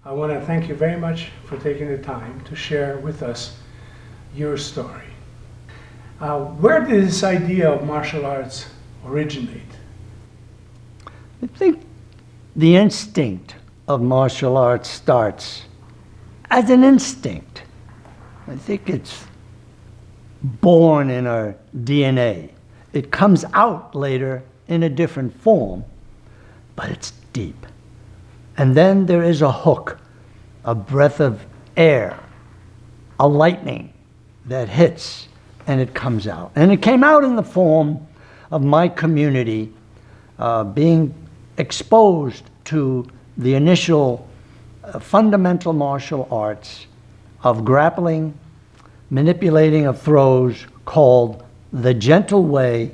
I want to thank you very much for taking the time to share with us your story. Where did this idea of martial arts originate? I think the instinct of martial arts starts as an instinct. I think it's born in our DNA. It comes out later in a different form, but it's deep. And then there is a hook, a breath of air, a lightning that hits, and it comes out. And it came out in the form of my community being exposed to the initial fundamental martial arts of grappling, manipulating of throws, called the gentle way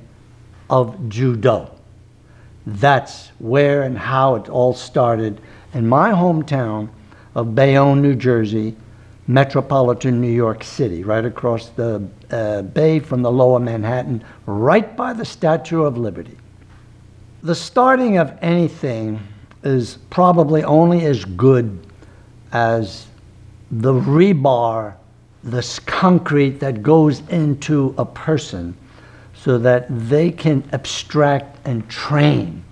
of judo. That's where and how it all started in my hometown of Bayonne, New Jersey, metropolitan New York City, right across the bay from the lower Manhattan, right by the Statue of Liberty. The starting of anything is probably only as good as the rebar, this concrete that goes into a person so that they can abstract and train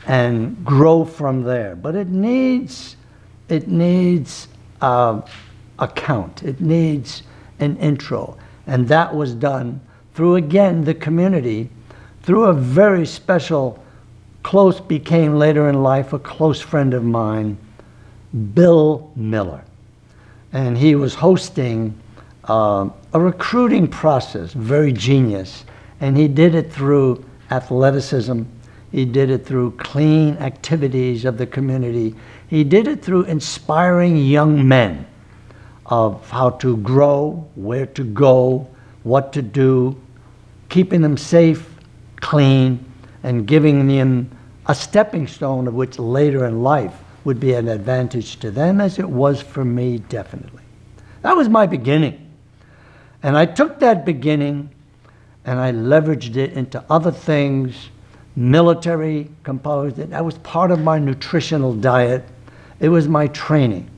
and grow from there. But it needs a count. It needs an intro. And that was done through, again, the community, through a very special, became later in life a close friend of mine, Bill Miller. And he was hosting a recruiting process, very genius. And he did it through athleticism. He did it through clean activities of the community. He did it through inspiring young men of how to grow, where to go, what to do, keeping them safe, clean, and giving them a stepping stone of which later in life would be an advantage to them, as it was for me, definitely. That was my beginning. And I took that beginning and I leveraged it into other things, military composed it. That was part of my nutritional diet. It was my training.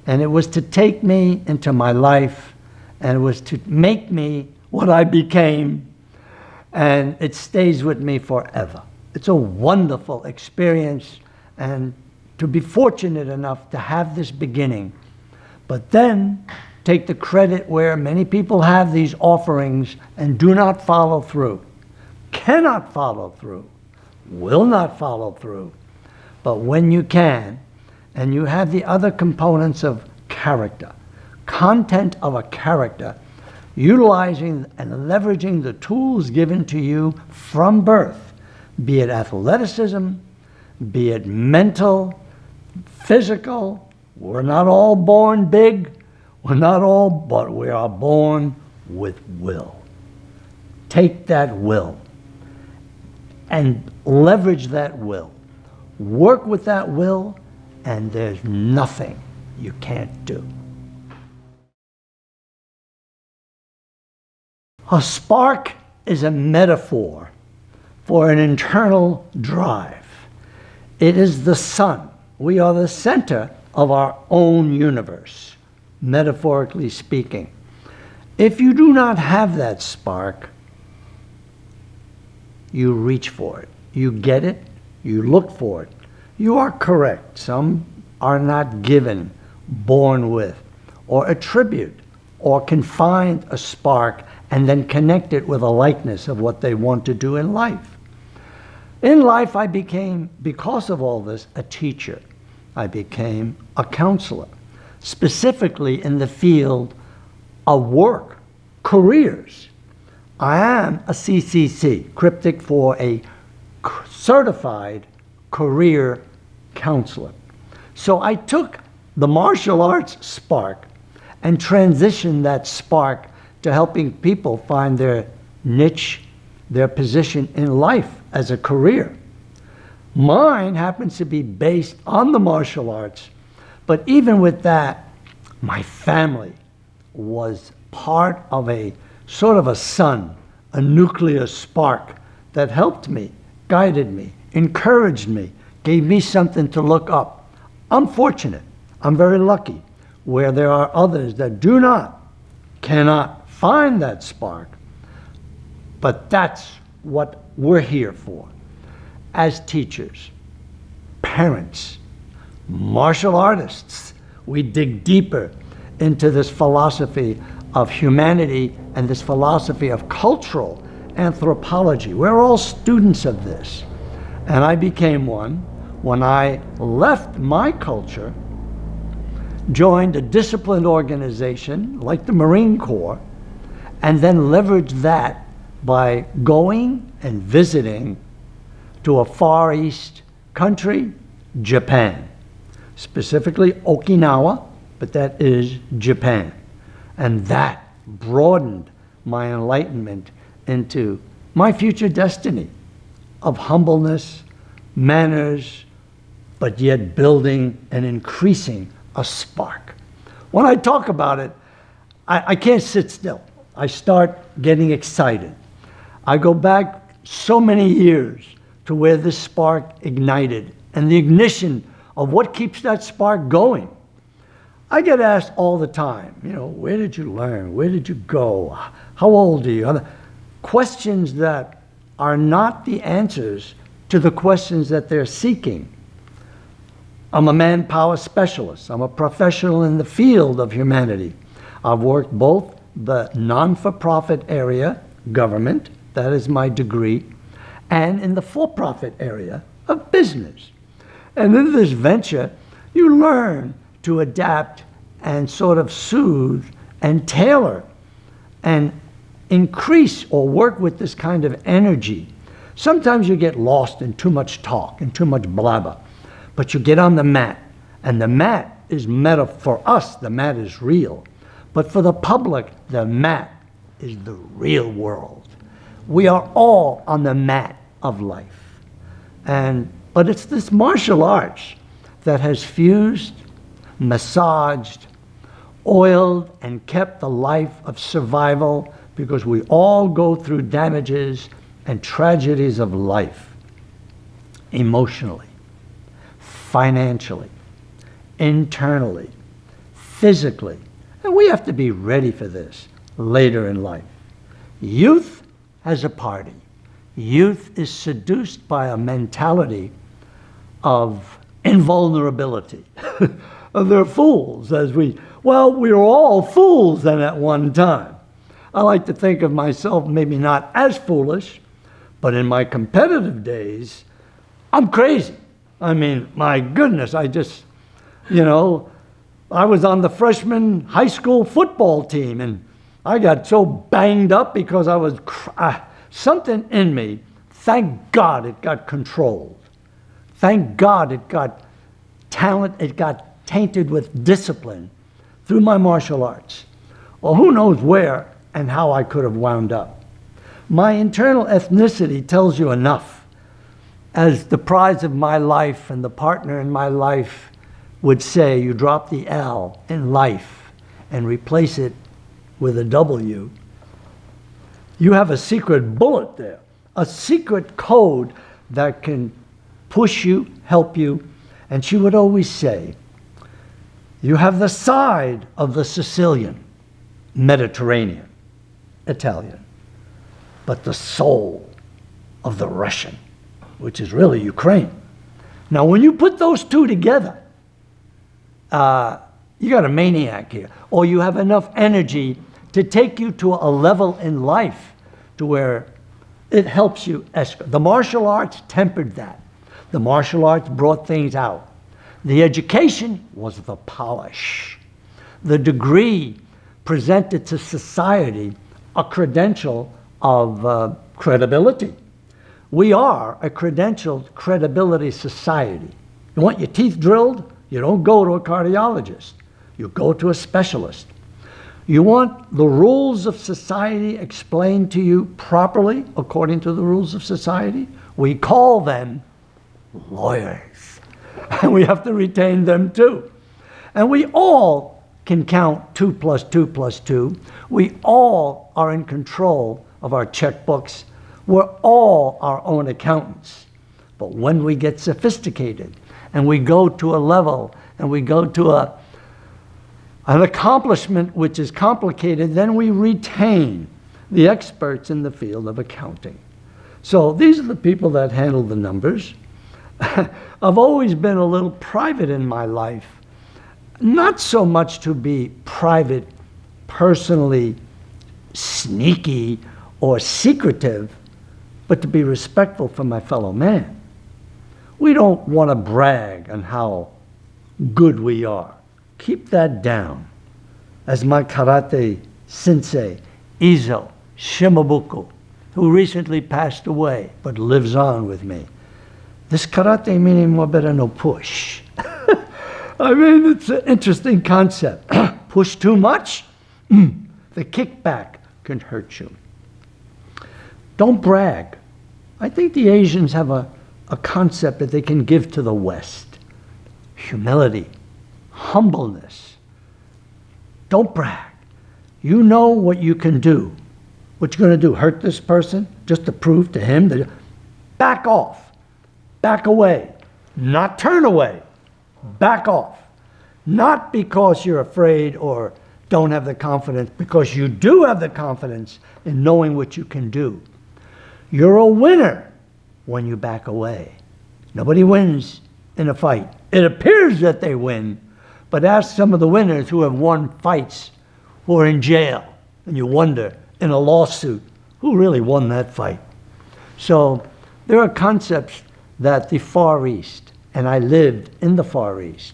And it was to take me into my life, and it was to make me what I became, and it stays with me forever. It's a wonderful experience, and to be fortunate enough to have this beginning, but then take the credit where many people have these offerings and do not follow through, cannot follow through, will not follow through. But when you can, and you have the other components of character, content of a character, utilizing and leveraging the tools given to you from birth, be it athleticism, be it mental, physical. We're not all born big, we're not all, but we are born with will. Take that will and leverage that will. Work with that will, and there's nothing you can't do. A spark is a metaphor for an internal drive. It is the sun. We are the center of our own universe, metaphorically speaking. If you do not have that spark, you reach for it. You get it, you look for it. You are correct. Some are not given, born with, or attribute, or can find a spark and then connect it with a likeness of what they want to do in life. In life, I became, because of all this, a teacher. I became a counselor, specifically in the field of work, careers. I am a CCC, cryptic for a certified career counselor. So I took the martial arts spark and transitioned that spark to helping people find their niche, their position in life as a career. Mine happens to be based on the martial arts, but even with that, my family was part of a sort of a sun, a nuclear spark that helped me, guided me, encouraged me, gave me something to look up. I'm fortunate. I'm very lucky. Where there are others that cannot find that spark, but that's what we're here for. As teachers, parents, martial artists, we dig deeper into this philosophy of humanity and this philosophy of cultural anthropology. We're all students of this. And I became one when I left my culture, joined a disciplined organization like the Marine Corps, and then leveraged that by going and visiting to a Far East country, Japan. Specifically Okinawa, but that is Japan. And that broadened my enlightenment into my future destiny of humbleness, manners, but yet building and increasing a spark. When I talk about it, I can't sit still. I start getting excited. I go back so many years to where this spark ignited and the ignition of what keeps that spark going. I get asked all the time, you know, where did you learn? Where did you go? How old are you? Questions that are not the answers to the questions that they're seeking. I'm a manpower specialist. I'm a professional in the field of humanity. I've worked both the non-for-profit area, government, that is my degree, and in the for-profit area of business. And in this venture, you learn to adapt and sort of soothe and tailor and increase or work with this kind of energy. Sometimes you get lost in too much talk and too much blabber, but you get on the mat, and the mat is for us, the mat is real. But for the public, the mat is the real world. We are all on the mat of life. But it's this martial arts that has fused, massaged, oiled, and kept the life of survival, because we all go through damages and tragedies of life, emotionally, financially, internally, physically. And we have to be ready for this later in life. Youth has a party. Youth is seduced by a mentality of invulnerability. They're fools, we were all fools then at one time. I like to think of myself maybe not as foolish, but in my competitive days, I'm crazy. I mean, my goodness, I just, I was on the freshman high school football team, and I got so banged up because I was, something in me, thank God it got controlled. Thank God it got talent, it got tainted with discipline through my martial arts. Well, who knows where and how I could have wound up. My internal ethnicity tells you enough. As the prize of my life and the partner in my life would say, you drop the L in life and replace it with a W. You have a secret bullet there, a secret code that can push you, help you. And she would always say, you have the side of the Sicilian, Mediterranean, Italian, but the soul of the Russian, which is really Ukraine. Now, when you put those two together, you got a maniac here, or you have enough energy to take you to a level in life to where it helps you escalate. The martial arts tempered that. The martial arts brought things out. The education was the polish. The degree presented to society a credential of credibility. We are a credentialed credibility society. You want your teeth drilled? You don't go to a cardiologist. You go to a specialist. You want the rules of society explained to you properly according to the rules of society? We call them lawyers. And we have to retain them too. And we all can count 2 + 2 + 2. We all are in control of our checkbooks. We're all our own accountants. But when we get sophisticated and we go to a level and we go to an accomplishment which is complicated, then we retain the experts in the field of accounting. So these are the people that handle the numbers. I've always been a little private in my life, not so much to be private, personally sneaky or secretive, but to be respectful for my fellow man. We don't want to brag on how good we are. Keep that down. As my karate sensei, Izo Shimabuku, who recently passed away but lives on with me. This karate meaning more better no push. I mean, it's an interesting concept. Push too much, the kickback can hurt you. Don't brag. I think the Asians have a concept that they can give to the West. Humility, humbleness. Don't brag. You know what you can do. What you're going to do, hurt this person just to prove to him that back off, back away, not turn away, back off. Not because you're afraid or don't have the confidence, because you do have the confidence in knowing what you can do. You're a winner when you back away. Nobody wins in a fight. It appears that they win, but ask some of the winners who have won fights who are in jail, and you wonder, in a lawsuit, who really won that fight? So there are concepts that the Far East, and I lived in the Far East,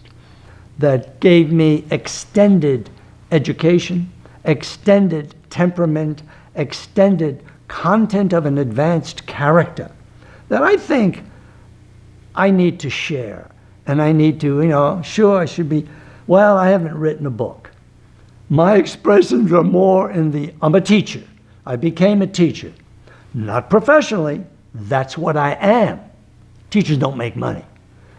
that gave me extended education, extended temperament, extended content of an advanced character that I think I need to share. And I need to, sure, I should be, well, I haven't written a book. My expressions are more in the, I'm a teacher. I became a teacher. Not professionally, that's what I am. Teachers don't make money.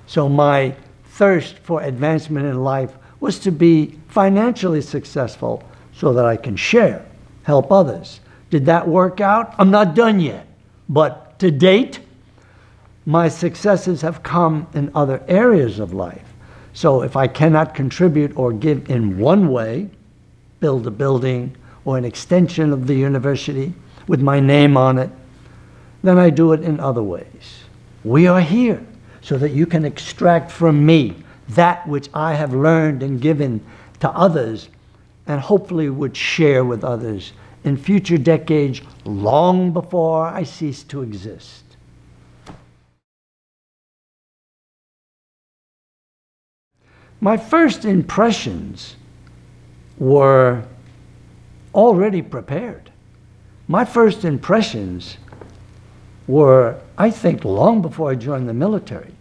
So my thirst for advancement in life was to be financially successful so that I can share, help others. Did that work out? I'm not done yet. But to date, my successes have come in other areas of life. So if I cannot contribute or give in one way, build a building or an extension of the university with my name on it, then I do it in other ways. We are here so that you can extract from me that which I have learned and given to others, and hopefully would share with others in future decades, long before I cease to exist. My first impressions were already prepared. My first impressions were, I think, long before I joined the military,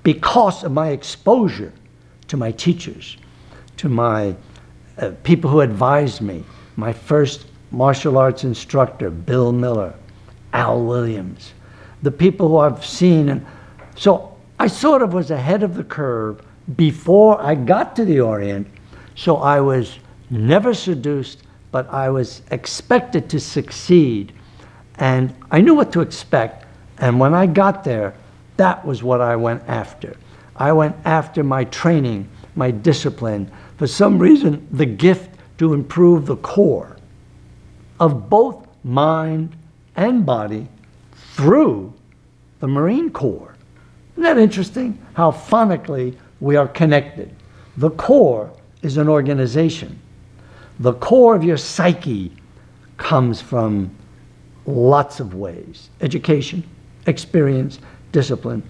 because of my exposure to my teachers, to my people who advised me. My first martial arts instructor, Bill Miller, Al Williams, the people who I've seen. And so I sort of was ahead of the curve before I got to the Orient. So I was never seduced, but I was expected to succeed. And I knew what to expect. And when I got there, that was what I went after. I went after my training, my discipline. For some reason, the gift to improve the core of both mind and body through the Marine Corps. Isn't that interesting? How phonically we are connected. The core is an organization. The core of your psyche comes from lots of ways. Education, experience, discipline.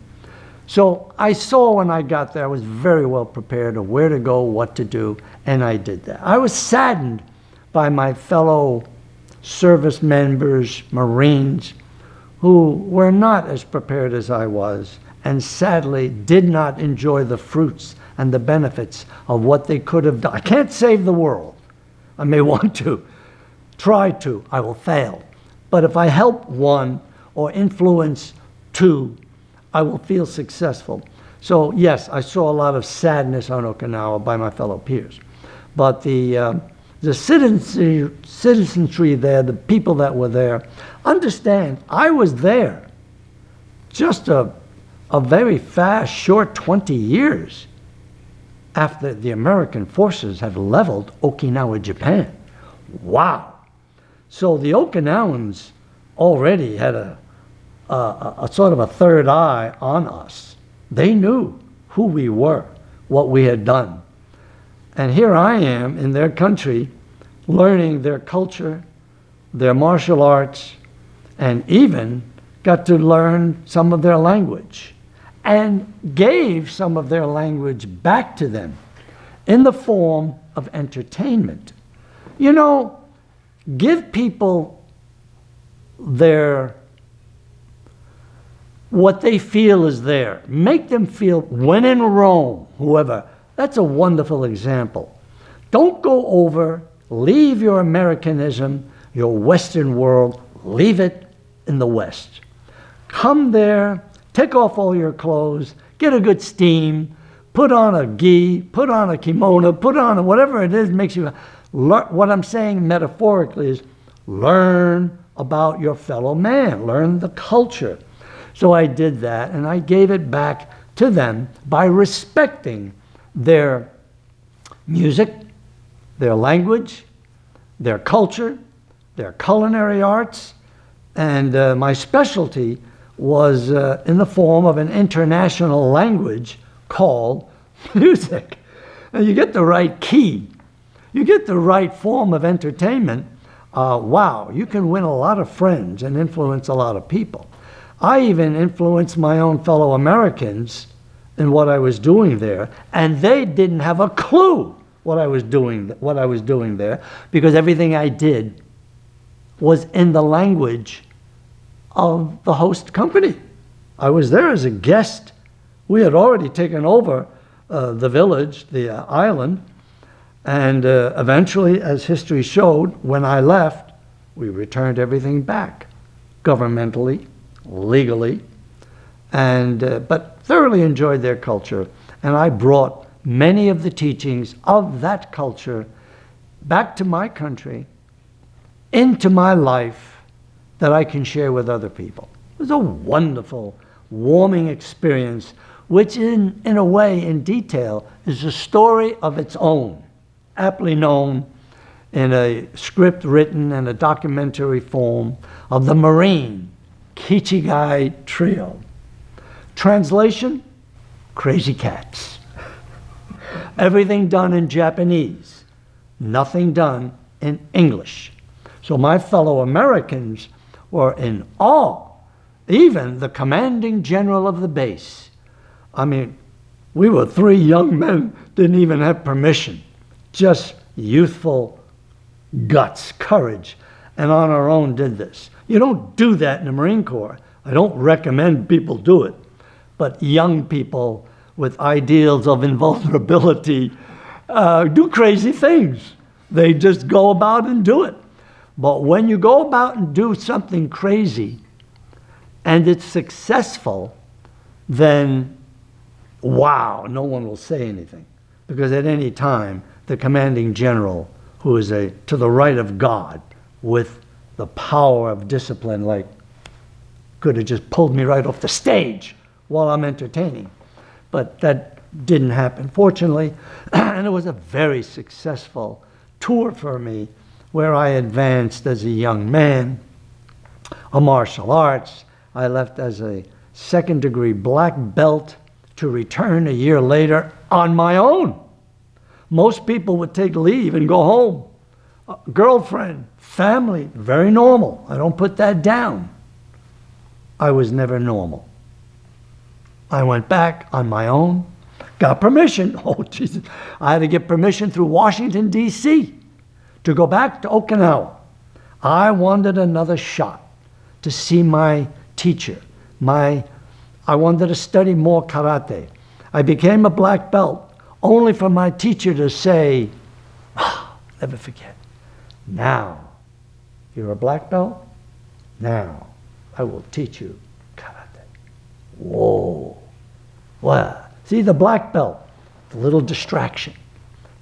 So I saw when I got there, I was very well prepared of where to go, what to do, and I did that. I was saddened by my fellow service members, Marines, who were not as prepared as I was, and sadly did not enjoy the fruits and the benefits of what they could have done. I can't save the world. I may want to, try to, I will fail. But if I help one or influence two, I will feel successful. So yes, I saw a lot of sadness on Okinawa by my fellow peers. But the citizenry there, the people that were there, understand I was there just a very fast, short 20 years. after the American forces had leveled Okinawa, Japan. Wow. So the Okinawans already had a sort of a third eye on us. They knew who we were, what we had done. And here I am in their country, learning their culture, their martial arts, and even got to learn some of their language, and gave some of their language back to them in the form of entertainment. You know, give people what they feel is there. Make them feel, when in Rome, whoever. That's a wonderful example. Don't go over, leave your Americanism, your Western world, leave it in the West. Come there, take off all your clothes, get a good steam, put on a gi, put on a kimono, put on whatever it is makes you. What I'm saying metaphorically is learn about your fellow man, learn the culture. So I did that, and I gave it back to them by respecting their music, their language, their culture, their culinary arts, and my specialty was in the form of an international language called music. And you get the right key, you get the right form of entertainment, wow, you can win a lot of friends and influence a lot of people. I even influenced my own fellow Americans in what I was doing there, and they didn't have a clue what I was doing there, because everything I did was in the language of the host company. I was there as a guest. We had already taken over the village, the island, and eventually, as history showed, when I left, we returned everything back, governmentally, legally, and but thoroughly enjoyed their culture, and I brought many of the teachings of that culture back to my country, into my life, that I can share with other people. It was a wonderful, warming experience, which in a way, in detail, is a story of its own, aptly known in a script written in a documentary form of the Marine KIAI Trio. Translation, Crazy Cats. Everything done in Japanese, nothing done in English. So my fellow Americans were in awe, even the commanding general of the base. I mean, we were three young men, didn't even have permission, just youthful guts, courage, and on our own did this. You don't do that in the Marine Corps. I don't recommend people do it, but young people with ideals of invulnerability do crazy things. They just go about and do it. But when you go about and do something crazy and it's successful, then wow, no one will say anything. Because at any time, the commanding general, who is to the right of God, with the power of discipline, like, could have just pulled me right off the stage while I'm entertaining. But that didn't happen, fortunately. And it was a very successful tour for me, where I advanced as a young man, a martial arts. I left as a second-degree black belt to return a year later on my own. Most people would take leave and go home. Girlfriend, family, very normal. I don't put that down. I was never normal. I went back on my own, got permission. Oh, Jesus. I had to get permission through Washington, D.C. to go back to Okinawa. I wanted another shot to see my teacher. I wanted to study more karate. I became a black belt only for my teacher to say, never forget, now you're a black belt, now I will teach you karate. Whoa. Wow. See, the black belt, the little distraction,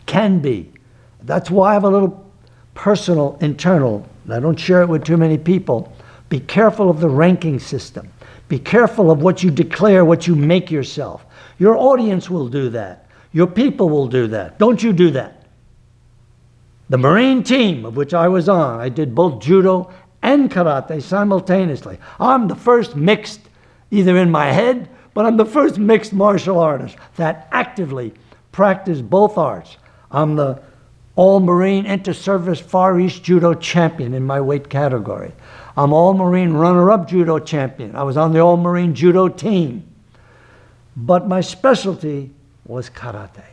can be. That's why I have a little personal, internal, and I don't share it with too many people. Be careful of the ranking system. Be careful of what you declare, what you make yourself. Your audience will do that. Your people will do that. Don't you do that. The Marine team of which I was on, I did both judo and karate simultaneously. I'm the first mixed, either in my head, but I'm the first mixed martial artist that actively practiced both arts. I'm the All-Marine Inter-Service Far East Judo champion in my weight category. I'm All-Marine runner-up judo champion. I was on the All-Marine judo team. But my specialty was karate.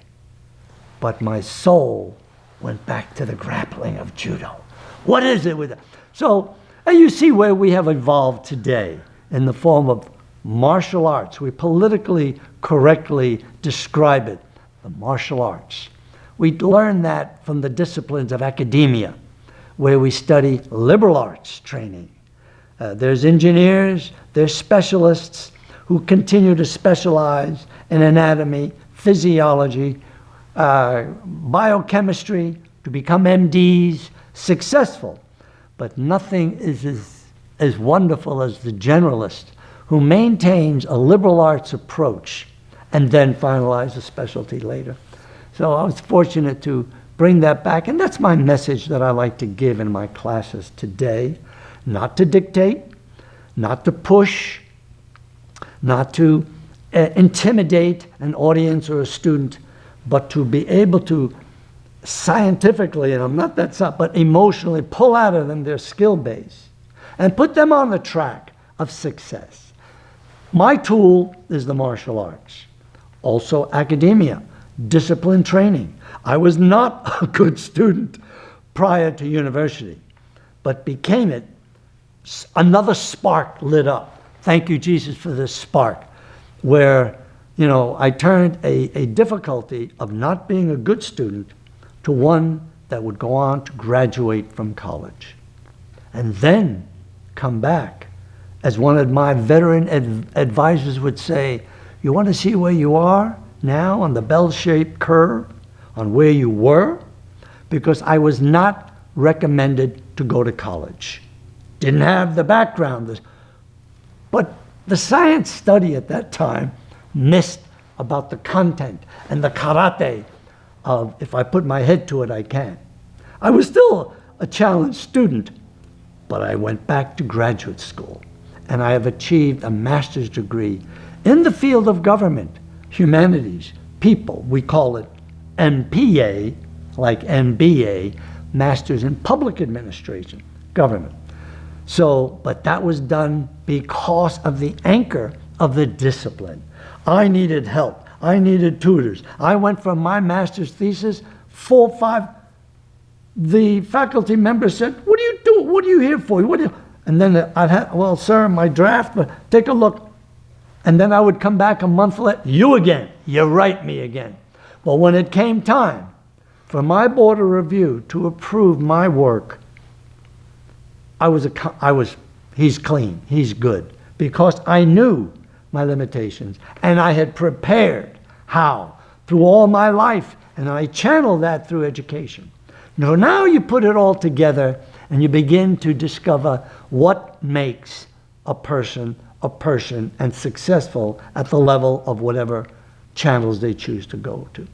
But my soul went back to the grappling of judo. What is it with it? So, and you see where we have evolved today in the form of martial arts. We politically correctly describe it, the martial arts. We learn that from the disciplines of academia, where we study liberal arts training. There's engineers, there's specialists who continue to specialize in anatomy, physiology, biochemistry, to become MDs, successful. But nothing is as wonderful as the generalist who maintains a liberal arts approach and then finalize a specialty later. So I was fortunate to bring that back, and that's my message that I like to give in my classes today. Not to dictate, not to push, not to intimidate an audience or a student, but to be able to scientifically, and I'm not that, but emotionally pull out of them their skill base and put them on the track of success. My tool is the martial arts. Also academia, discipline training. I was not a good student prior to university, but became it. Another spark lit up. Thank you, Jesus, for this spark, where, you know, I turned a difficulty of not being a good student to one that would go on to graduate from college and then come back. As one of my veteran advisors would say, you want to see where you are now on the bell-shaped curve, on where you were? Because I was not recommended to go to college. Didn't have the background. But the science study at that time missed about the content and the karate of, if I put my head to it, I can. I was still a challenged student, but I went back to graduate school, and I have achieved a master's degree in the field of government, humanities, people. We call it MPA, like MBA, Masters in Public Administration, government. So, but that was done because of the anchor of the discipline. I needed help. I needed tutors. I went from my master's thesis, 4 or 5, the faculty members said, what do you do? What are you here for? What do you? And then I'd have, well, sir, my draft, but take a look. And then I would come back a month later, you again, you write me again. Well, when it came time for my board of review to approve my work, he's clean, he's good, because I knew my limitations, and I had prepared how through all my life, and I channeled that through education. Now you put it all together, and you begin to discover what makes a person and successful at the level of whatever channels they choose to go to.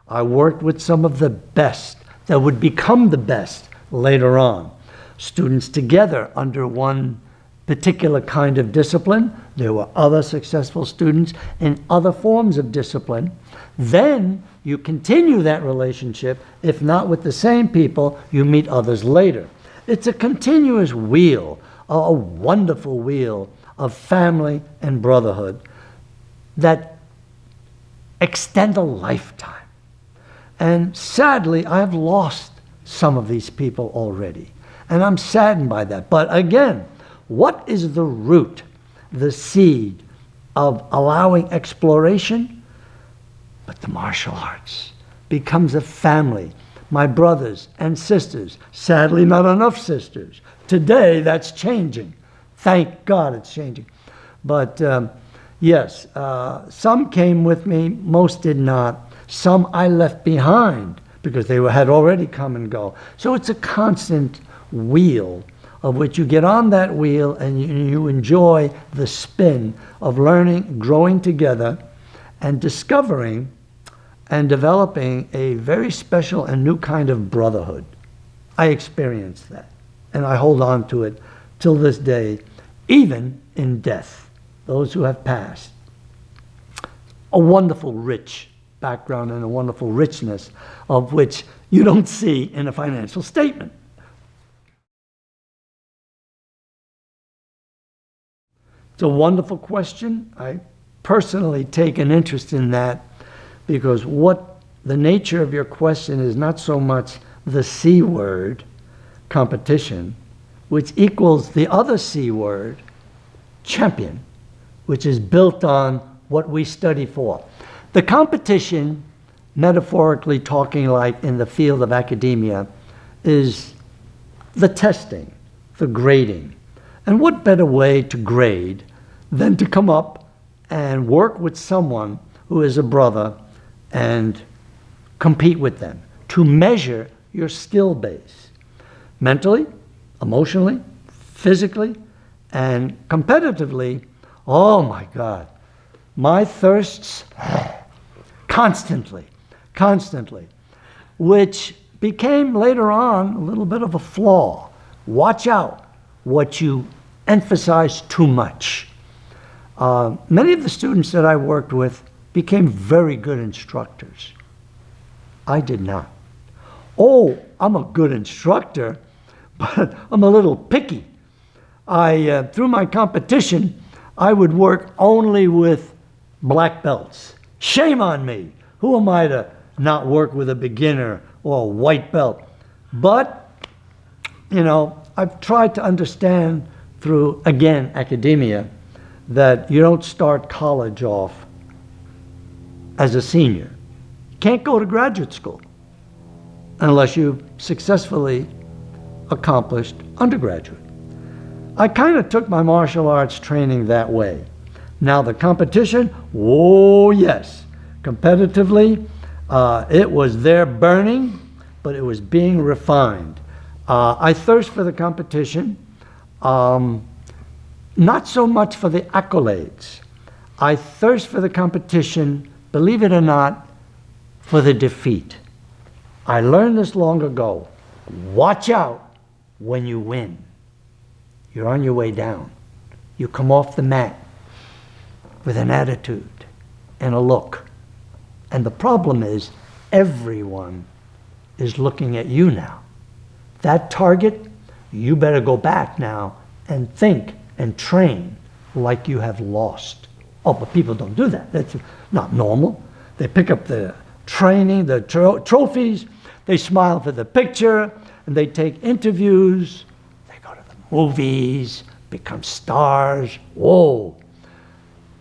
I worked with some of the best that would become the best later on. Students together under one particular kind of discipline. There were other successful students in other forms of discipline. Then you continue that relationship. If not with the same people, you meet others later. It's a continuous wheel, a wonderful wheel of family and brotherhood that extend a lifetime. And sadly, I've lost some of these people already. And I'm saddened by that. But again, what is the root, the seed of allowing exploration? But the martial arts becomes a family. My brothers and sisters, sadly not enough sisters. Today that's changing. Thank God it's changing. But yes, some came with me, most did not. Some I left behind because they had already come and go. So it's a constant wheel of which you get on that wheel and you enjoy the spin of learning, growing together, and discovering and developing a very special and new kind of brotherhood. I experienced that, and I hold on to it till this day, even in death, those who have passed. A wonderful, rich background and a wonderful richness of which you don't see in a financial statement. It's a wonderful question. I personally take an interest in that because what the nature of your question is not so much the C word, competition, which equals the other C word, champion, which is built on what we study for. The competition, metaphorically talking like in the field of academia, is the testing, the grading. And what better way to grade than to come up and work with someone who is a brother and compete with them, to measure your skill base, mentally, emotionally, physically, and competitively. Oh my God, my thirsts constantly, which became later on a little bit of a flaw. Watch out what you emphasize too much. Many of the students that I worked with became very good instructors. I did not. Oh, I'm a good instructor, but I'm a little picky. Through my competition, I would work only with black belts. Shame on me. Who am I to not work with a beginner or a white belt? But, you know, I've tried to understand through, again, academia, that you don't start college off as a senior. You can't go to graduate school unless you've successfully accomplished undergraduate. I kind of took my martial arts training that way. Now the competition, oh yes, competitively, it was there burning, but it was being refined. I thirst for the competition, not so much for the accolades. I thirst for the competition, believe it or not, for the defeat. I learned this long ago. Watch out when you win. You're on your way down. You come off the mat with an attitude and a look. And the problem is, everyone is looking at you now. That target, you better go back now and think and train like you have lost. Oh, but people don't do that. That's not normal. They pick up the training, the trophies, they smile for the picture, and they take interviews, they go to the movies, become stars. Whoa.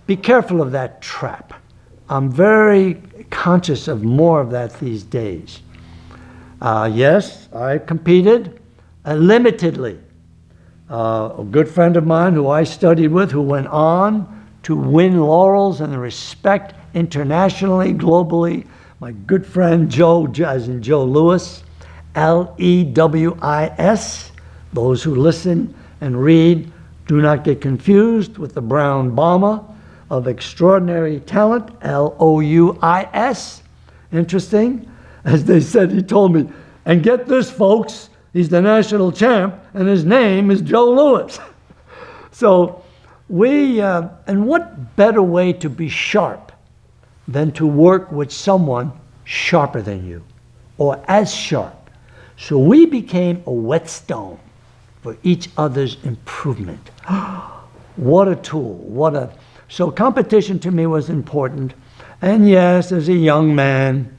Be careful of that trap. I'm very conscious of more of that these days. Yes, I competed limitedly. A good friend of mine who I studied with, who went on to win laurels and respect internationally, globally, my good friend Joe, as in Joe Lewis, L-E-W-I-S. Those who listen and read do not get confused with the brown bomber of extraordinary talent, L-O-U-I-S. Interesting. As they said, he told me, and get this, folks, he's the national champ, and his name is Joe Lewis. So and what better way to be sharp than to work with someone sharper than you, or as sharp. So we became a whetstone for each other's improvement. What a tool, so competition to me was important. And yes, as a young man,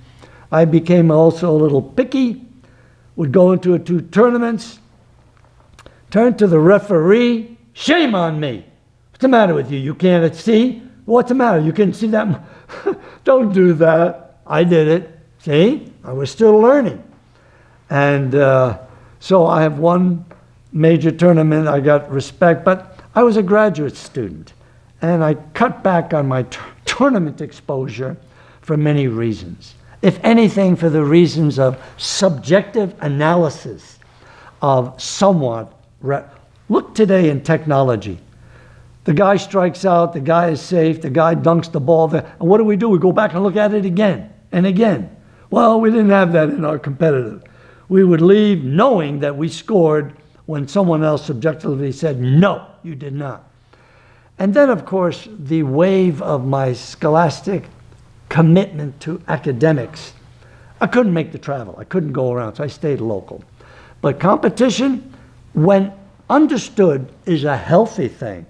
I became also a little picky, would go into 2 tournaments, turn to the referee, shame on me. What's the matter with you? You can't see? What's the matter? You can see that? Don't do that. I did it. See? I was still learning. And so I have won major tournament. I got respect, but I was a graduate student. And I cut back on my tournament exposure for many reasons. If anything, for the reasons of subjective analysis of somewhat Look today in technology. The guy strikes out, the guy is safe, the guy dunks the ball there. And what do? We go back and look at it again and again. Well, we didn't have that in our competitive. We would leave knowing that we scored when someone else subjectively said, no, you did not. And then, of course, the wave of my scholastic commitment to academics. I couldn't make the travel. I couldn't go around, so I stayed local. But competition, when understood, is a healthy thing.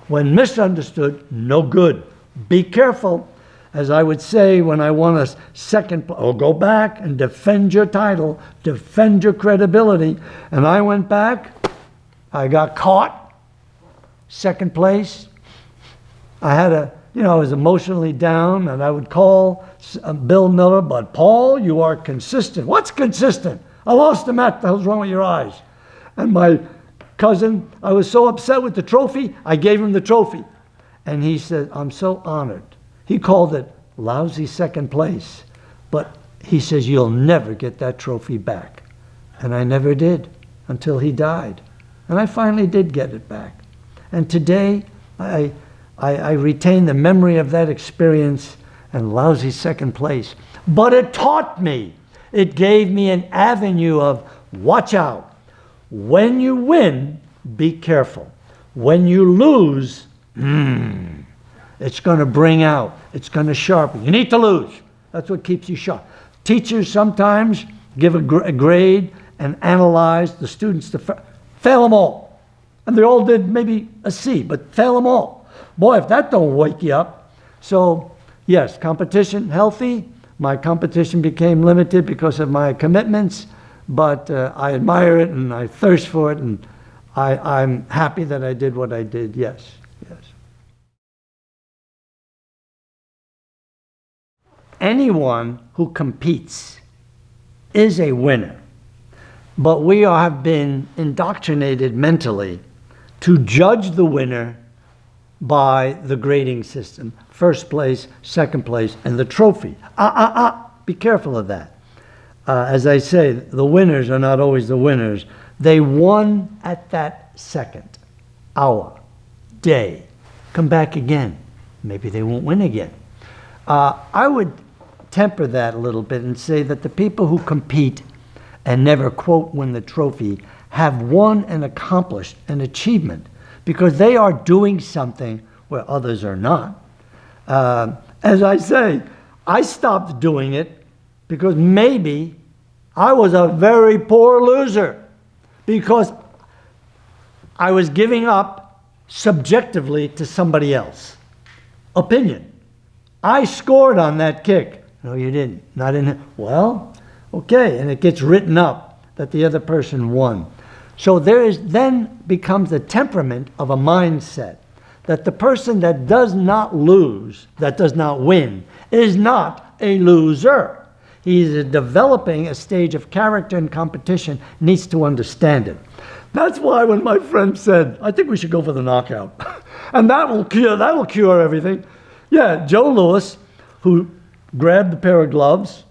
When misunderstood, no good. Be careful. As I would say when I won a second, go back and defend your title, defend your credibility. And I went back, I got caught, second place. I had I was emotionally down, and I would call Bill Miller, but Paul, you are consistent. What's consistent? I lost the match. What the hell's wrong with your eyes? And my cousin, I was so upset with the trophy, I gave him the trophy. And he said, I'm so honored. He called it lousy second place, but he says, you'll never get that trophy back. And I never did until he died. And I finally did get it back. And today, I retain the memory of that experience and lousy second place. But it taught me. It gave me an avenue of watch out. When you win, be careful. When you lose, it's going to bring out, it's going to sharpen. You need to lose. That's what keeps you sharp. Teachers sometimes give a grade and analyze the students to fail them all. And they all did maybe a C, but fail them all. Boy, if that don't wake you up. So yes, competition, healthy. My competition became limited because of my commitments, but I admire it and I thirst for it, and I'm happy that I did what I did, yes, yes. Anyone who competes is a winner, but we have been indoctrinated mentally to judge the winner by the grading system. First place, second place, and the trophy. Be careful of that. As I say, the winners are not always the winners. They won at that second, hour, day. Come back again. Maybe they won't win again. I would temper that a little bit and say that the people who compete and never, quote, win the trophy have won and accomplished an achievement because they are doing something where others are not. As I say, I stopped doing it because maybe I was a very poor loser because I was giving up subjectively to somebody else. Opinion. I scored on that kick. No, you didn't. Not in it. Well, okay, and it gets written up that the other person won. So then becomes the temperament of a mindset that the person that does not lose, that does not win, is not a loser. He's developing a stage of character and competition, needs to understand it. That's why when my friend said, I think we should go for the knockout, and that will cure everything. Yeah, Joe Louis, who grabbed the pair of gloves,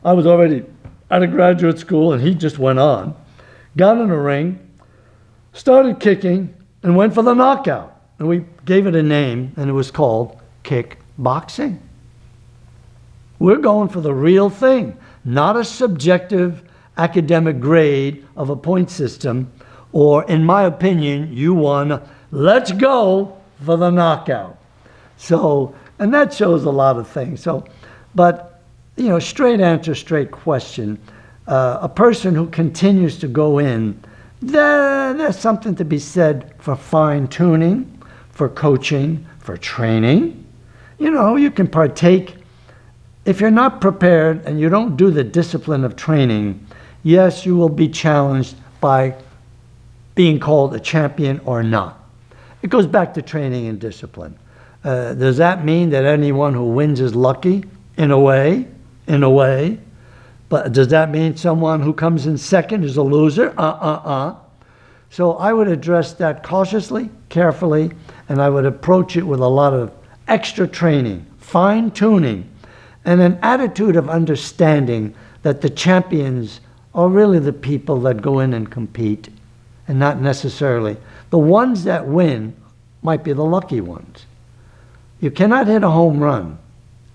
I was already at a graduate school and he just went on, got in a ring, started kicking, and went for the knockout. And we gave it a name, and it was called kickboxing. We're going for the real thing, not a subjective academic grade of a point system, or, in my opinion, you won, let's go for the knockout. So, and that shows a lot of things. So, but, you know, straight answer, straight question. A person who continues to go in, there's something to be said for fine-tuning, for coaching, for training. You know, you can partake. If you're not prepared and you don't do the discipline of training, yes, you will be challenged by being called a champion or not. It goes back to training and discipline. Does that mean that anyone who wins is lucky? In a way. But does that mean someone who comes in second is a loser? So I would address that cautiously, carefully, and I would approach it with a lot of extra training, fine-tuning, and an attitude of understanding that the champions are really the people that go in and compete, and not necessarily. The ones that win might be the lucky ones. You cannot hit a home run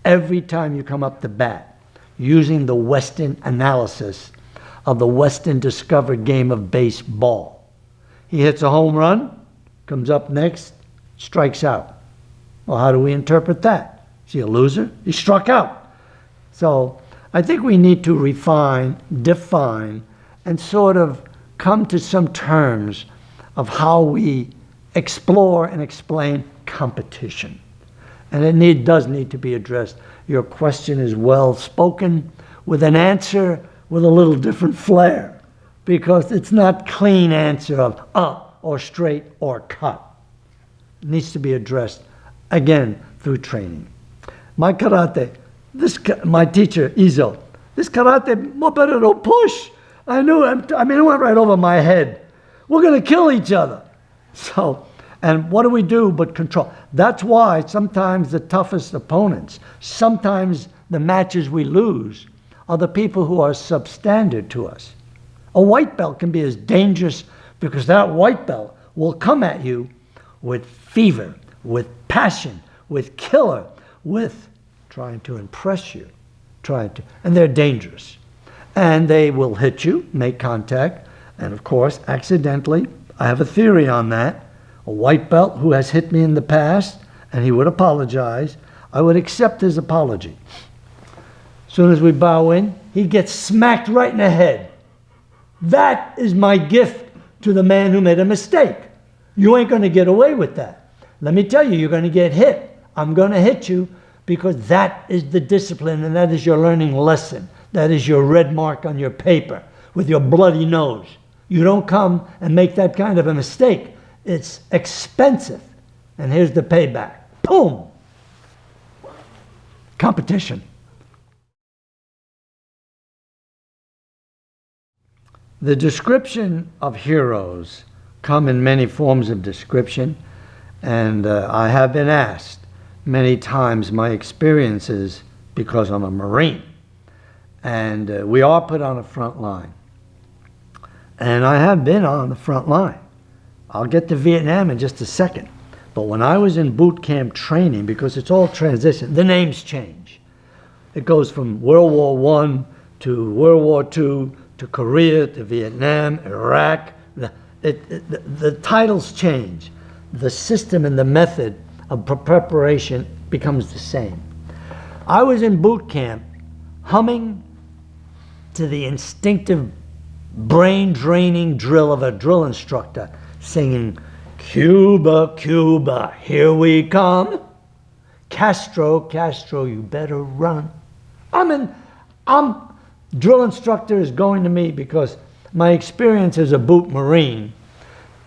every time you come up to bat using the Western analysis of the Western discovered game of baseball. He hits a home run, comes up next, strikes out. Well, how do we interpret that? Is he a loser? He struck out. So I think we need to refine, define, and sort of come to some terms of how we explore and explain competition. And it does need to be addressed. Your question is well spoken, with an answer with a little different flair, because it's not clean answer of or straight or cut. It needs to be addressed, again, through training. My karate, my teacher, Izo, this karate, more better to push. I knew, it went right over my head. We're going to kill each other. So, and what do we do but control? That's why sometimes the toughest opponents, sometimes the matches we lose, are the people who are substandard to us. A white belt can be as dangerous because that white belt will come at you with fever, with passion, with killer, with trying to impress you, and they're dangerous. And they will hit you, make contact, and of course, accidentally, I have a theory on that. A white belt who has hit me in the past, and he would apologize, I would accept his apology. As soon as we bow in, he gets smacked right in the head. That is my gift to the man who made a mistake. You ain't going to get away with that. Let me tell you, you're going to get hit. I'm going to hit you because that is the discipline and that is your learning lesson. That is your red mark on your paper with your bloody nose. You don't come and make that kind of a mistake. It's expensive. And here's the payback. Boom! Competition. The description of heroes come in many forms of description, and I have been asked many times my experiences because I'm a Marine, and we are put on the front line. And I have been on the front line. I'll get to Vietnam in just a second. But when I was in boot camp training, because it's all transition, the names change. It goes from World War I to World War II to Korea to Vietnam, Iraq. The titles change. The system and the method of preparation becomes the same. I was in boot camp humming to the instinctive brain-draining drill of a drill instructor, singing, "Cuba, Cuba, here we come. Castro, Castro, you better run." Drill instructor is going to me because my experience as a boot Marine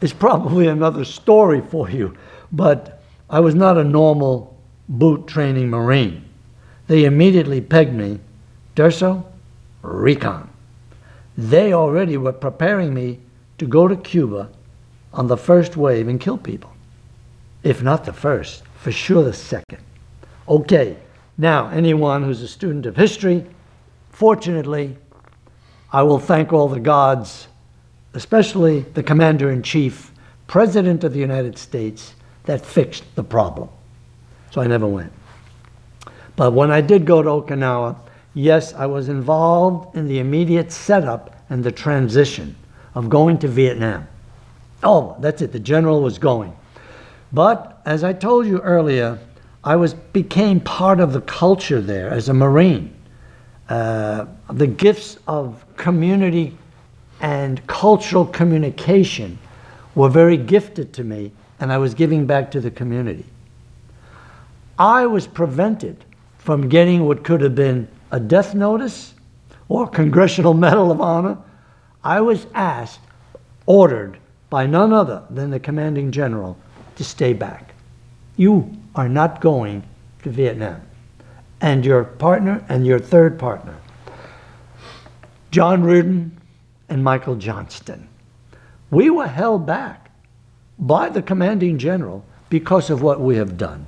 is probably another story for you, but I was not a normal boot training Marine. They immediately pegged me, Durso, recon. They already were preparing me to go to Cuba on the first wave and kill people. If not the first, for sure the second. Okay, now anyone who's a student of history, fortunately, I will thank all the gods, especially the Commander-in-Chief, President of the United States, that fixed the problem. So I never went. But when I did go to Okinawa, yes, I was involved in the immediate setup and the transition of going to Vietnam. Oh, that's it, the general was going. But as I told you earlier, I became part of the culture there as a Marine. The gifts of community and cultural communication were very gifted to me, and I was giving back to the community. I was prevented from getting what could have been a death notice or Congressional Medal of Honor. I was asked, ordered by none other than the commanding general to stay back. You are not going to Vietnam. And your partner and your third partner, John Reardon and Michael Johnston. We were held back by the commanding general because of what we have done.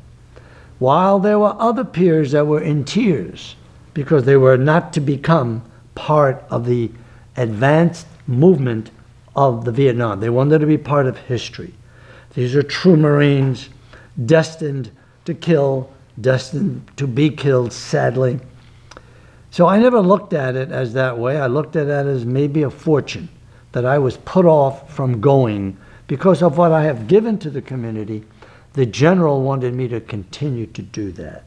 While there were other peers that were in tears because they were not to become part of the advanced movement of the Vietnam. They wanted to be part of history. These are true Marines, destined to kill, destined to be killed, sadly. So I never looked at it as that way. I looked at it as maybe a fortune that I was put off from going because of what I have given to the community. The general wanted me to continue to do that.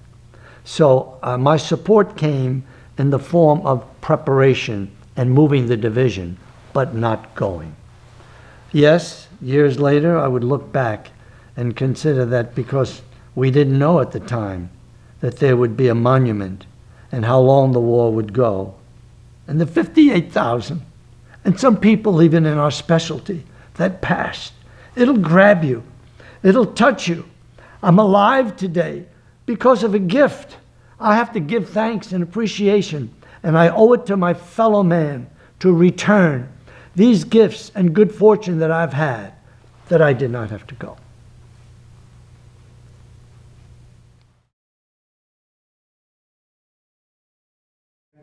So my support came in the form of preparation and moving the division, but not going. Yes, years later, I would look back and consider that because we didn't know at the time that there would be a monument and how long the war would go. And the 58,000, and some people even in our specialty, that passed. It'll grab you. It'll touch you. I'm alive today because of a gift. I have to give thanks and appreciation, and I owe it to my fellow man to return these gifts and good fortune that I've had, that I did not have to go.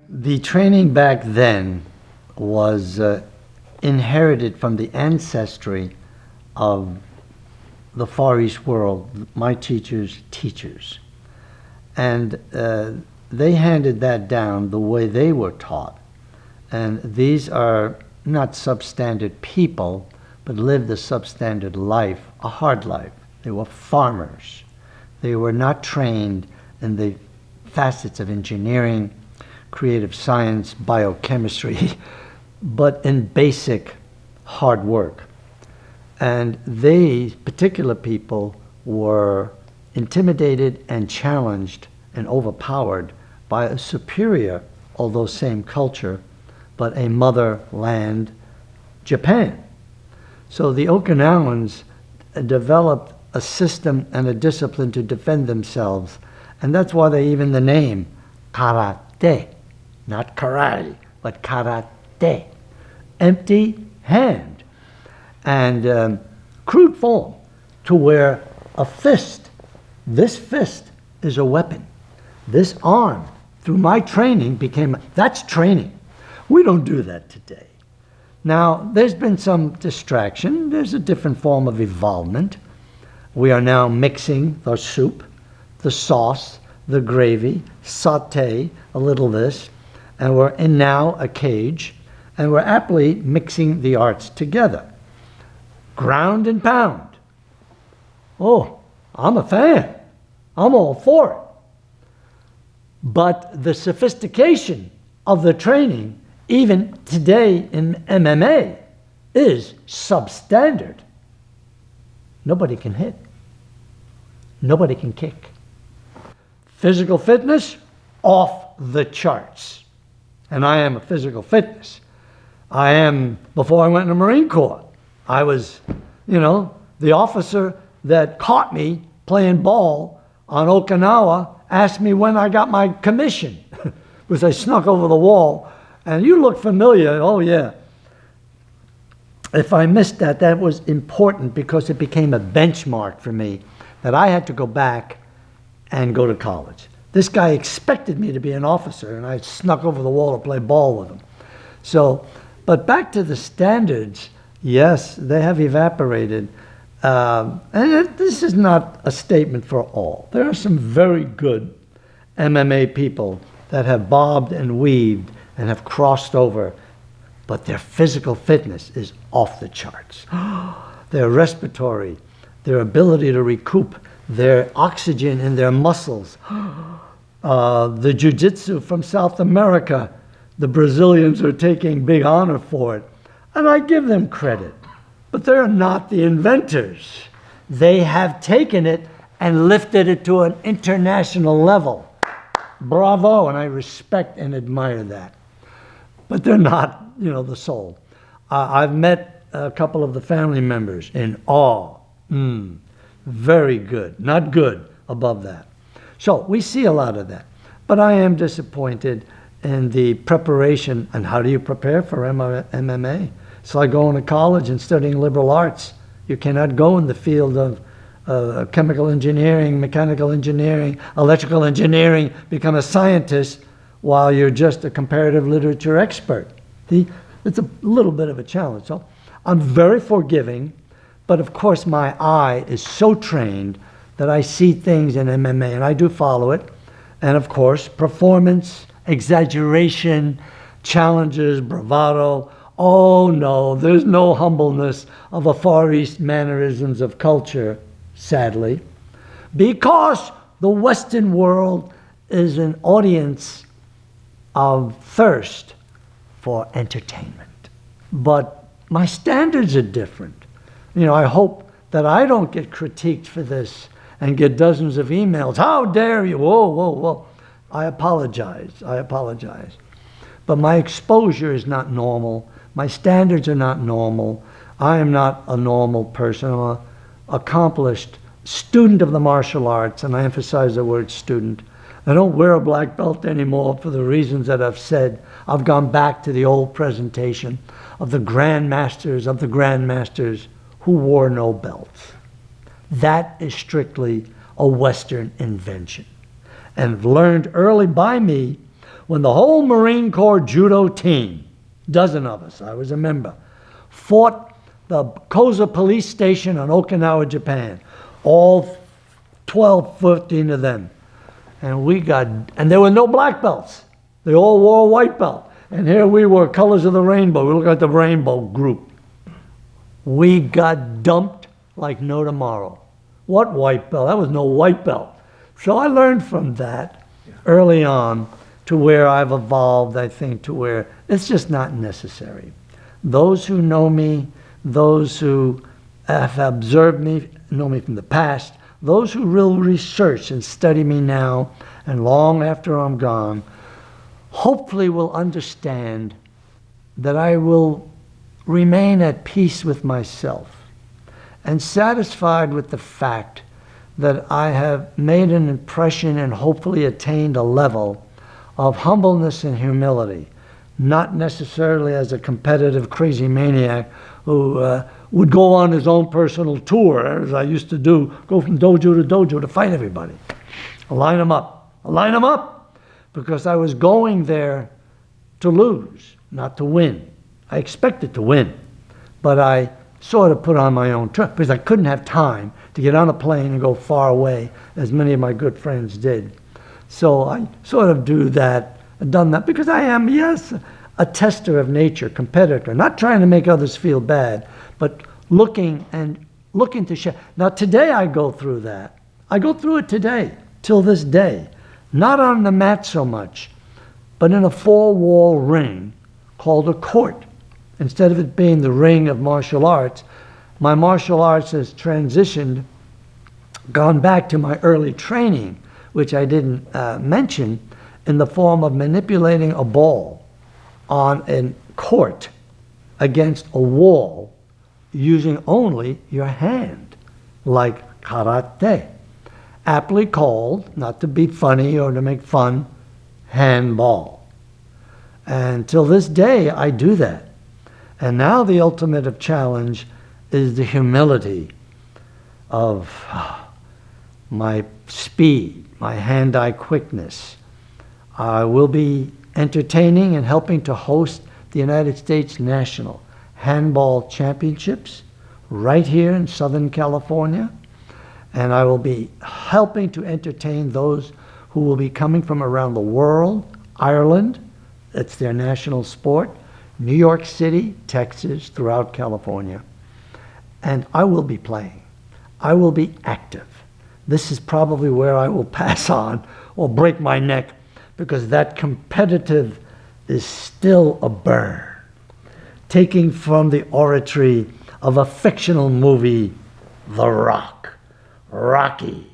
The training back then was inherited from the ancestry of the Far East world, my teachers' teachers. And they handed that down the way they were taught. And these are not substandard people, but lived a substandard life, a hard life. They were farmers. They were not trained in the facets of engineering, creative science, biochemistry, but in basic hard work. And they, particular people, were intimidated and challenged and overpowered by a superior, although same culture, but a motherland, Japan. So the Okinawans developed a system and a discipline to defend themselves, and that's why they even the name karate, not karate, but karate, empty hand, and crude form, to where a fist, this fist is a weapon. This arm, through my training, became, that's training. We don't do that today. Now, there's been some distraction. There's a different form of evolvement. We are now mixing the soup, the sauce, the gravy, saute, a little this, and we're in now a cage, and we're aptly mixing the arts together. Ground and pound. Oh, I'm a fan. I'm all for it. But the sophistication of the training, even today in MMA, is substandard. Nobody can hit. Nobody can kick. Physical fitness, off the charts. And I am a physical fitness. I am, before I went in the Marine Corps, I was, you know, the officer that caught me playing ball on Okinawa asked me when I got my commission, because I snuck over the wall. And you look familiar. Oh, yeah. If I missed that, that was important because it became a benchmark for me that I had to go back and go to college. This guy expected me to be an officer, and I snuck over the wall to play ball with him. So, but back to the standards, yes, they have evaporated. And this is not a statement for all. There are some very good MMA people that have bobbed and weaved and have crossed over, but their physical fitness is off the charts. Their respiratory, their ability to recoup, their oxygen in their muscles, the jiu-jitsu from South America, the Brazilians are taking big honor for it, and I give them credit, but they're not the inventors. They have taken it and lifted it to an international level. Bravo, and I respect and admire that. But they're not, you know, the soul. I've met a couple of the family members in awe. Very good, not good, above that. So we see a lot of that. But I am disappointed in the preparation. And how do you prepare for MMA? It's like going to college and studying liberal arts. You cannot go in the field of chemical engineering, mechanical engineering, electrical engineering, become a scientist while you're just a comparative literature expert. It's a little bit of a challenge. So I'm very forgiving, but of course my eye is so trained that I see things in MMA, and I do follow it. And of course, performance, exaggeration, challenges, bravado. Oh no, there's no humbleness of a Far East mannerisms of culture, sadly, because the Western world is an audience of thirst for entertainment. But my standards are different. You know, I hope that I don't get critiqued for this and get dozens of emails. How dare you? Whoa, whoa, whoa. I apologize. I apologize. But my exposure is not normal. My standards are not normal. I am not a normal person. I'm an accomplished student of the martial arts, and I emphasize the word student. I don't wear a black belt anymore for the reasons that I've said. I've gone back to the old presentation of the Grandmasters who wore no belts. That is strictly a Western invention, and learned early by me when the whole Marine Corps judo team, dozen of us, I was a member, fought the Koza police station on Okinawa, Japan. All 12, 14 of them. And there were no black belts. They all wore a white belt. And here we were, colors of the rainbow. We look like the rainbow group. We got dumped like no tomorrow. What white belt? That was no white belt. So I learned from that early on to where I've evolved, I think, to where it's just not necessary. Those who know me, those who have observed me, know me from the past, those who will research and study me now and long after I'm gone, hopefully will understand that I will remain at peace with myself and satisfied with the fact that I have made an impression and hopefully attained a level of humbleness and humility, not necessarily as a competitive crazy maniac who would go on his own personal tour, as I used to do, go from dojo to dojo to fight everybody. I'll line them up. I'll line them up because I was going there to lose, not to win. I expected to win, but I sort of put on my own trip because I couldn't have time to get on a plane and go far away, as many of my good friends did. So I sort of do that, done that, because I am, yes, a tester of nature, competitor, not trying to make others feel bad, but looking to share. Now today I go through that. I go through it today, till this day. Not on the mat so much, but in a four-wall ring called a court. Instead of it being the ring of martial arts, my martial arts has transitioned, gone back to my early training, which I didn't mention, in the form of manipulating a ball on a court against a wall using only your hand, like karate. Aptly called, not to be funny or to make fun, handball. And till this day, I do that. And now the ultimate of challenge is the humility of my speed, my hand-eye quickness. I will be entertaining and helping to host the United States National Handball Championships right here in Southern California. And I will be helping to entertain those who will be coming from around the world. Ireland, it's their national sport. New York City, Texas, throughout California. And I will be playing. I will be active. This is probably where I will pass on or break my neck, because that competitive is still a burn. Taking from the oratory of a fictional movie, The Rock, Rocky,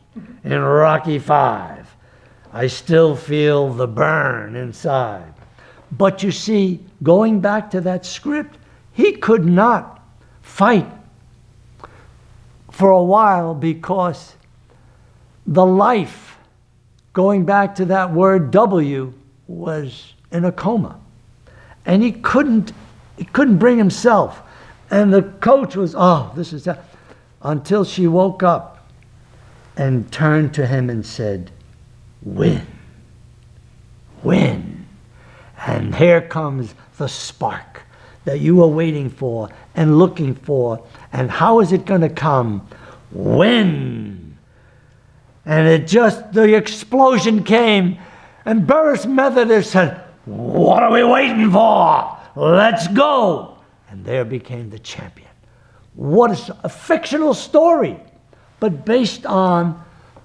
in Rocky V, I still feel the burn inside. But you see, going back to that script, he could not fight for a while because the life, going back to that word W, was in a coma. And he couldn't bring himself. And the coach was, oh, this is that. Until she woke up and turned to him and said, win, win. And here comes the spark, that you were waiting for and looking for. And how is it going to come? When? And it just, the explosion came, and Burris Methodist said, what are we waiting for? Let's go. And there became the champion. What is a fictional story, but based on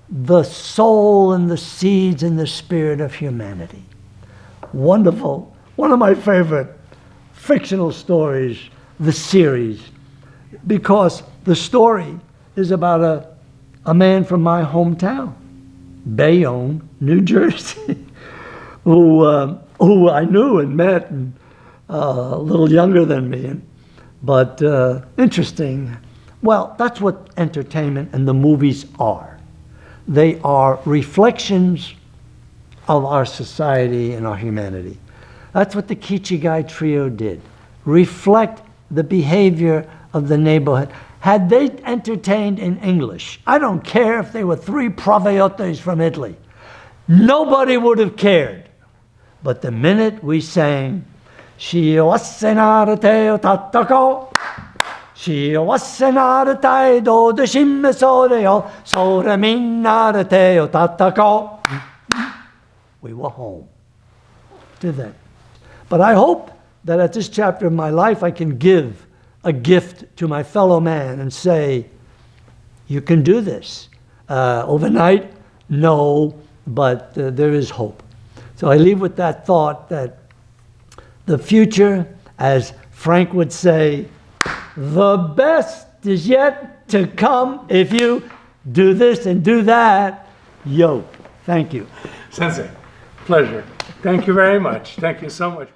the soul and the seeds and the spirit of humanity. Wonderful. One of my favorite fictional stories, the series, because the story is about a man from my hometown, Bayonne, New Jersey, who I knew and met, and a little younger than me, but interesting. Well, that's what entertainment and the movies are. They are reflections of our society and our humanity. That's what the KIAI trio did. Reflect the behavior of the neighborhood. Had they entertained in English, I don't care if they were three Provaiotes from Italy, nobody would have cared. But the minute we sang, Shiwasenarate tatako, Shiwasenarate do de shimme soreo, sore minarate tatako, we were home to them. But I hope that at this chapter of my life I can give a gift to my fellow man and say, you can do this. Overnight? No, but there is hope. So I leave with that thought that the future, as Frank would say, the best is yet to come if you do this and do that. Yo, thank you. Sensei, pleasure. Thank you very much. Thank you so much.